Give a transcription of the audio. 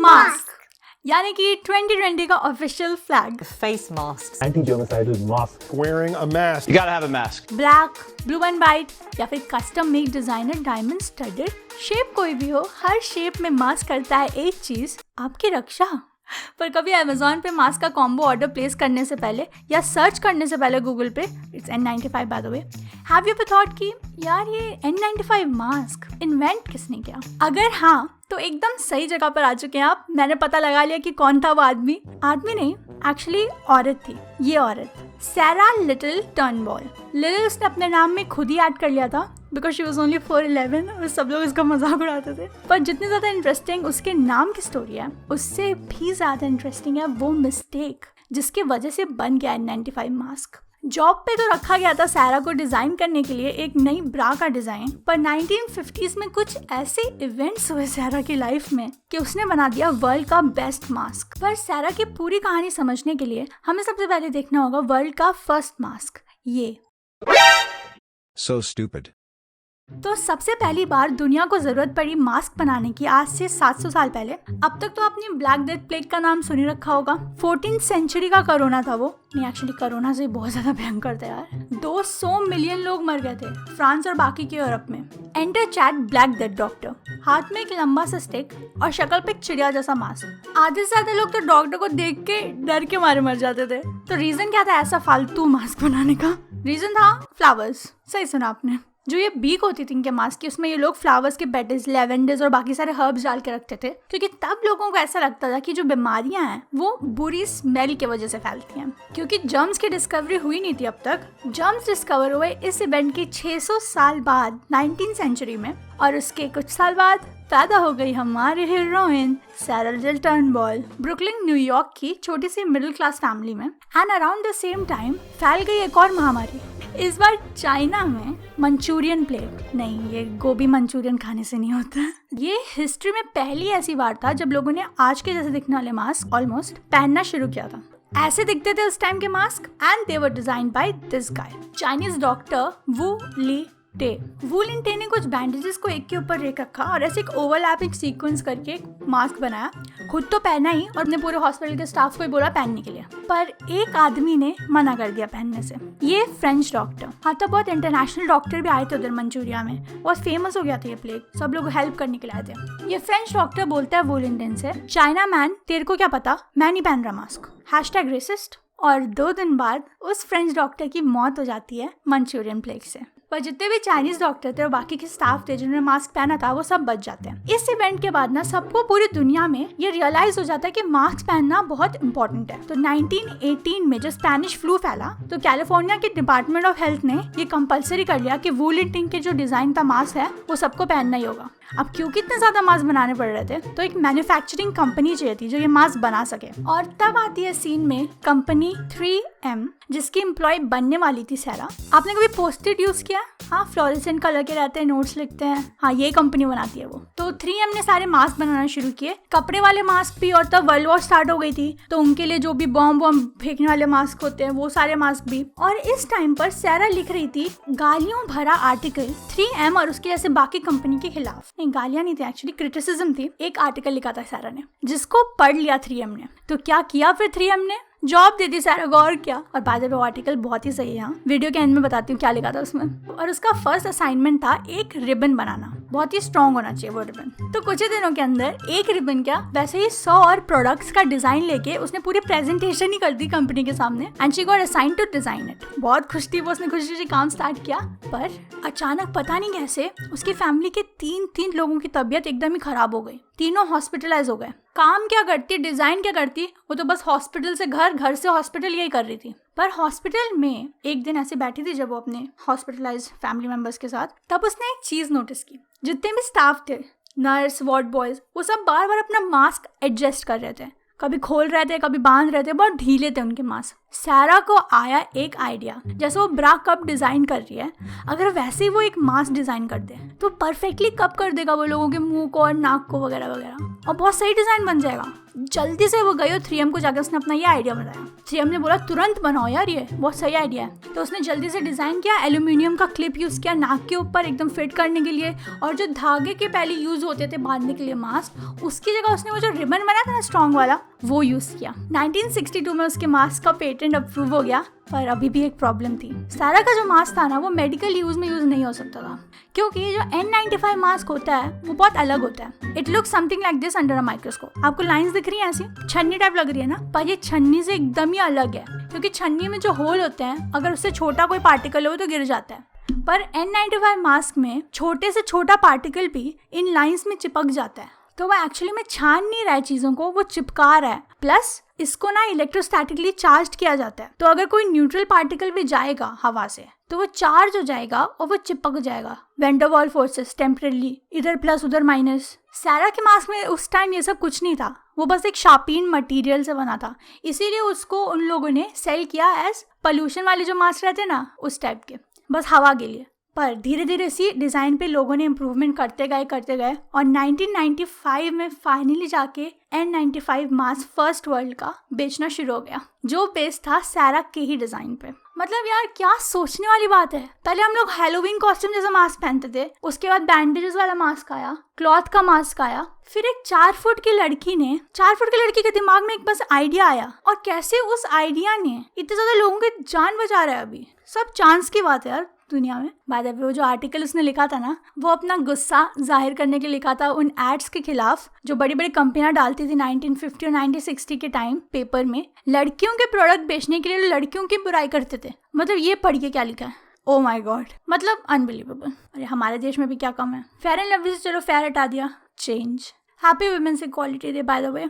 Mask, यानी कि 2020 का official flag. Face masks. Anti-genocidal mask. Wearing a mask. You gotta have a mask. Black, blue and white या फिर custom made designer diamond studded, shape कोई भी हो, हर shape में मास्क करता है एक चीज, आपकी रक्षा। पर कभी अमेजोन पे मास्क का कॉम्बो ऑर्डर प्लेस करने से पहले या सर्च करने से पहले गूगल पे, it's N95 bye the way, have you ever thought कि यार ये N95 मास्क इन्वेंट किसने किया? अगर हाँ तो एकदम सही जगह पर आ चुके हैं आप। मैंने पता लगा लिया कि कौन था वो आदमी नहीं, एक्चुअली औरत थी। ये औरत सैरा लिटिल टर्नबॉल। लिटिल उसने अपने नाम में खुद ही ऐड कर लिया था बिकॉज शी वॉज ओनली 4'11" और सब लोग इसका मजाक उड़ाते थे। पर जितनी ज्यादा इंटरेस्टिंग उसके नाम की स्टोरी है, उससे भी ज्यादा इंटरेस्टिंग है वो मिस्टेक जिसकी वजह से बन गया N95 मास्क। जॉब पे तो रखा गया था सैरा को डिजाइन करने के लिए एक नई ब्रा का डिजाइन, पर 1950s में कुछ ऐसे इवेंट्स हुए सैरा की लाइफ में कि उसने बना दिया वर्ल्ड का बेस्ट मास्क। पर सैरा की पूरी कहानी समझने के लिए हमें सबसे पहले देखना होगा वर्ल्ड का फर्स्ट मास्क, ये। So stupid. तो सबसे पहली बार दुनिया को जरूरत पड़ी मास्क बनाने की आज से 700 साल पहले। अब तक तो आपने ब्लैक डेथ प्लेग का नाम सुनी रखा होगा। 14th सेंचुरी का कोरोना था वो। नहीं, एक्चुअली कोरोना से बहुत ज्यादा भयंकर था यार। 200 मिलियन लोग मर गए थे फ्रांस और बाकी के यूरोप में। Enter chat black death doctor, हाथ में एक लंबा सा स्टिक और शक्ल पे एक चिड़िया जैसा मास्क। आधे से ज्यादा लोग तो डॉक्टर को देख के डर के मारे मर जाते थे। तो रीजन क्या था ऐसा फालतू मास्क बनाने का? रीजन था फ्लावर्स। सही सुना आपने। जो ये बीक होती थी इनके मास्क की, उसमें ये लोग फ्लावर्स के पेटल्स, लेवेंडर्स और बाकी सारे हर्ब्स डाल के रखते थे, क्योंकि तब लोगों को ऐसा लगता था कि जो बीमारियां हैं वो बुरी स्मेल की वजह से फैलती हैं। क्योंकि जर्म्स की डिस्कवरी हुई नहीं थी अब तक। जर्म्स डिस्कवर हुए इस इवेंट के 600 साल बाद 19th सेंचुरी में, और उसके कुछ साल बाद पैदा हो गई हमारी हीरोइन सैरा लिटिल टर्नबॉल। ब्रुकलिन न्यूयॉर्क की छोटी सी मिडिल क्लास फैमिली में। And around the same time फैल गई एक और महामारी, इस बार चाइना में मंचूरियन प्लेग। नहीं, ये गोभी मंचूरियन खाने से नहीं होता। ये हिस्ट्री में पहली ऐसी बार था जब लोगों ने आज के जैसे दिखने वाले मास्क ऑलमोस्ट पहनना शुरू किया था। ऐसे दिखते थे उस टाइम के mask, and they were designed by this guy, Chinese doctor Wu Lien-teh. Wu लिन टे ने कुछ बैंडेजेस को एक के ऊपर रख रखा और ऐसे एक ओवरलैपिंग सीक्वेंस करके एक मास्क बनाया। खुद तो पहना ही और अपने पूरे हॉस्पिटल के स्टाफ को ही बोला पहनने के लिए, पर एक आदमी ने मना कर दिया पहनने से। ये फ्रेंच डॉक्टर, हाँ तो बहुत इंटरनेशनल डॉक्टर भी आए थे उधर मंचूरिया में, बहुत फेमस हो गया था ये प्लेग, सब लोग हेल्प करने के लिए आए थे। ये फ्रेंच डॉक्टर बोलता है वू लिन टे से, चाइना मैन तेरे को क्या पता, मैं नहीं पहन रहा मास्क, #रेसिस्ट। और 2 दिन बाद उस फ्रेंच डॉक्टर की मौत हो जाती है मंचूरियन प्लेग से। पर जितने भी चाइनीज डॉक्टर थे और बाकी के स्टाफ थे जिन्होंने मास्क पहना था वो सब बच जाते हैं। इस इवेंट के बाद ना सबको पूरी दुनिया में ये रियलाइज हो जाता है कि मास्क पहनना बहुत इंपॉर्टेंट है। तो 1918 में जो स्पेनिश फ्लू फैला तो कैलिफोर्निया के डिपार्टमेंट ऑफ हेल्थ ने ये कंपलसरी कर लिया कि वू लिन टे के जो डिजाइन का मास्क है वो सबको पहनना ही होगा। अब क्योंकि इतने ज्यादा मास्क बनाने पड़ रहे थे तो एक मैन्युफैक्चरिंग कंपनी चाहिए थी जो ये मास्क बना सके। और तब आती है सीन में कंपनी 3M, जिसकी एम्प्लॉय बनने वाली थी सैरा। आपने कभी पोस्ट-इट यूज किया? हाँ, फ्लोरेसेंट कलर के रहते हैं, नोट्स लिखते हैं। हाँ, ये कंपनी बनाती है वो। तो 3M ने सारे मास्क बनाना शुरू किए, कपड़े वाले मास्क भी, और तब वर्ल्ड वॉर स्टार्ट हो गई थी तो उनके लिए जो भी बॉम्ब फेंकने वाले मास्क होते हैं वो सारे मास्क भी। और इस टाइम पर सैरा लिख रही थी गालियों भरा आर्टिकल 3M और उसके जैसे बाकी कंपनी के खिलाफ। नहीं, गालियां नहीं थी, एक्चुअली क्रिटिसिज्म थी। एक आर्टिकल लिखा था सैरा ने जिसको पढ़ लिया 3M ने। तो क्या किया फिर 3M ने? जॉब दे दी सैरा को, और क्या। और बाद में वो आर्टिकल बहुत ही सही है, यहाँ वीडियो के एंड में बताती हूँ क्या लिखा था उसमें। और उसका फर्स्ट असाइनमेंट था एक रिबन बनाना, बहुत ही स्ट्रॉन्ग होना चाहिए वो रिबन। तो कुछ ही दिनों के अंदर एक रिबन क्या वैसे ही 100 और प्रोडक्ट्स का डिजाइन लेके उसने पूरी प्रेजेंटेशन ही कर दी कंपनी के सामने, and she got assign to design it. बहुत खुश थी वो, उसने खुशी से काम स्टार्ट किया। पर अचानक पता नहीं कैसे उसकी फैमिली के 3 लोगों की तबीयत एकदम ही खराब हो गई। तीनों हॉस्पिटलाइज हो गए। काम क्या करती, डिजाइन क्या करती, वो तो बस हॉस्पिटल से घर, घर से हॉस्पिटल यही कर रही थी। पर हॉस्पिटल में एक दिन ऐसे बैठी थी जब वो अपने हॉस्पिटलाइज फैमिली मेंबर्स के साथ, तब उसने एक चीज नोटिस की। जितने भी स्टाफ थे, नर्स, वार्ड बॉयज, वो सब बार बार अपना मास्क एडजस्ट कर रहे थे, कभी खोल रहे थे, कभी बांध रहे थे, बहुत ढीले थे उनके मास्क। सैरा को आया एक आइडिया, जैसे वो ब्रा कप डिजाइन कर रही है, अगर वैसे ही वो एक मास्क डिजाइन कर दे तो परफेक्टली कप कर देगा वो लोगों के मुंह को और नाक को वगैरह वगैरह, और बहुत सही डिजाइन बन जाएगा। जल्दी से वो गई और 3M को जाकर उसने अपना ये आइडिया बताया। 3M ने बोला तुरंत बनाओ यार, ये बहुत सही आइडिया है। तो उसने जल्दी से डिज़ाइन किया, एल्यूमिनियम का क्लिप यूज़ किया नाक के ऊपर एकदम फिट करने के लिए, और जो धागे के पहले यूज़ होते थे बांधने के लिए मास्क, उसकी जगह उसने वो जो रिबन बनाया था ना स्ट्रॉन्ग वाला, वो यूज़ किया। 1962 में उसके मास्क का पेटेंट अप्रूव हो गया, पर अभी भी एक प्रॉब्लम थी। सारा का जो मास्क था ना वो मेडिकल यूज़ में यूज़ नहीं हो सकता था, क्योंकि जो N95 मास्क होता है वो बहुत अलग होता है। It looks something like this under a microscope. आपको लाइंस दिख रही हैं ऐसी, छन्नी टाइप लग रही है ना, पर ये छन्नी से एकदम ही अलग है, क्योंकि छन्नी में जो होल होते हैं अगर उससे छोटा कोई पार्टिकल हो तो गिर जाता है, पर N95 मास्क में छोटे से छोटा पार्टिकल भी इन लाइंस में चिपक जाता है। तो वो एक्चुअली में छान नहीं रहा है चीज़ों को, वो चिपका रहा है। प्लस इसको ना इलेक्ट्रोस्टैटिकली चार्ज किया जाता है, तो अगर कोई न्यूट्रल पार्टिकल भी जाएगा हवा से तो वो चार्ज हो जाएगा और वो चिपक जाएगा। Van der Waals forces temporarily, इधर प्लस उधर माइनस। सारा के मास्क में उस टाइम ये सब कुछ नहीं था, वो बस एक शार्पिन मटेरियल से बना था, इसीलिए उसको उन लोगों ने सेल किया एज पोल्यूशन वाले जो मास्क रहते हैं ना उस टाइप के, बस हवा के लिए। पर धीरे धीरे इसी डिज़ाइन पे लोगों ने इम्प्रूवमेंट करते गए और 1995 में फाइनली जाके N95 मास्क फर्स्ट वर्ल्ड का बेचना शुरू हो गया, जो बेस्ड था सारा के ही डिज़ाइन पे। मतलब यार क्या सोचने वाली बात है। पहले हम लोग हैलोवीन कॉस्ट्यूम जैसा मास्क पहनते थे, उसके बाद बैंडेजेस वाला मास्क आया, क्लॉथ का मास्क आया, फिर एक 4 फुट की लड़की के दिमाग में एक बस आइडिया आया, और कैसे उस आइडिया ने इतने ज़्यादा लोगों की जान बचा रहा है। अभी सब चांस की बात है यार दुनिया में। बाय द वे वो जो आर्टिकल उसने लिखा था ना, वो अपना गुस्सा जाहिर करने के लिए लिखा था उन एड्स के खिलाफ जो बड़ी बड़ी कंपनियां डालती थी 1950 और 1960 के टाइम पेपर में, लड़कियों के प्रोडक्ट बेचने के लिए लड़कियों की बुराई करते थे। मतलब ये पढ़ के क्या लिखा है, ओ माय गॉड, मतलब अनबिलीवेबल। अरे हमारे देश में भी क्या कम है। फेयर एंड लवली से चलो फेयर हटा दिया, change. Happy women's equality day by the way.